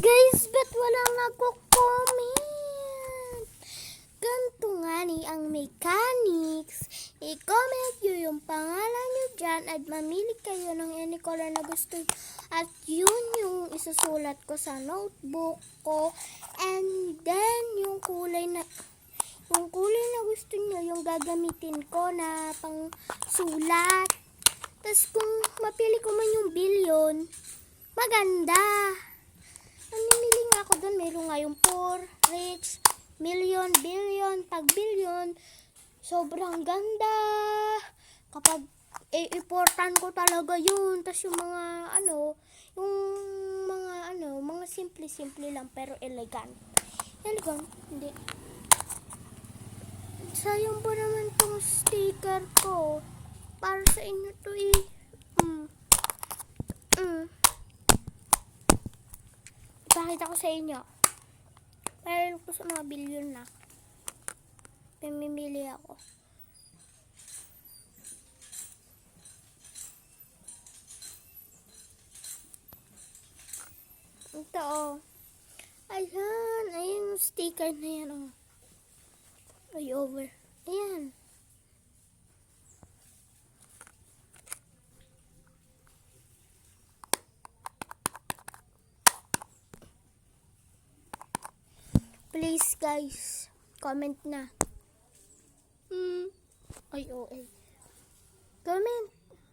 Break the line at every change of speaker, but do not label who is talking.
Guys, ba't walang nagko-comment? Ganito nga ni ang mechanics. I-comment nyo yung pangalan nyo dyan at mamili kayo ng any color na gusto nyo. At yun yung isusulat ko sa notebook ko. And then, yung kulay na gusto nyo, yung gagamitin ko na pang sulat. Tapos kung mapili ko man yung billion, maganda. Namimili nga ako doon. Meron nga yung poor, rich, million, billion, pag billion. Sobrang ganda. Kapag important ko talaga yun. Tapos yung mga mga simple-simple lang pero elegant. Elegant? Hindi. Sayang po naman tong sticker ko. Para sa inyo to Ipakita ko sa inyo. Meron ko sa mga billion na. Pamimili ako. Ito Ayan. Ayan yung sticker na yan Ay, over. Ayan. Please guys, comment na. Ay, comment.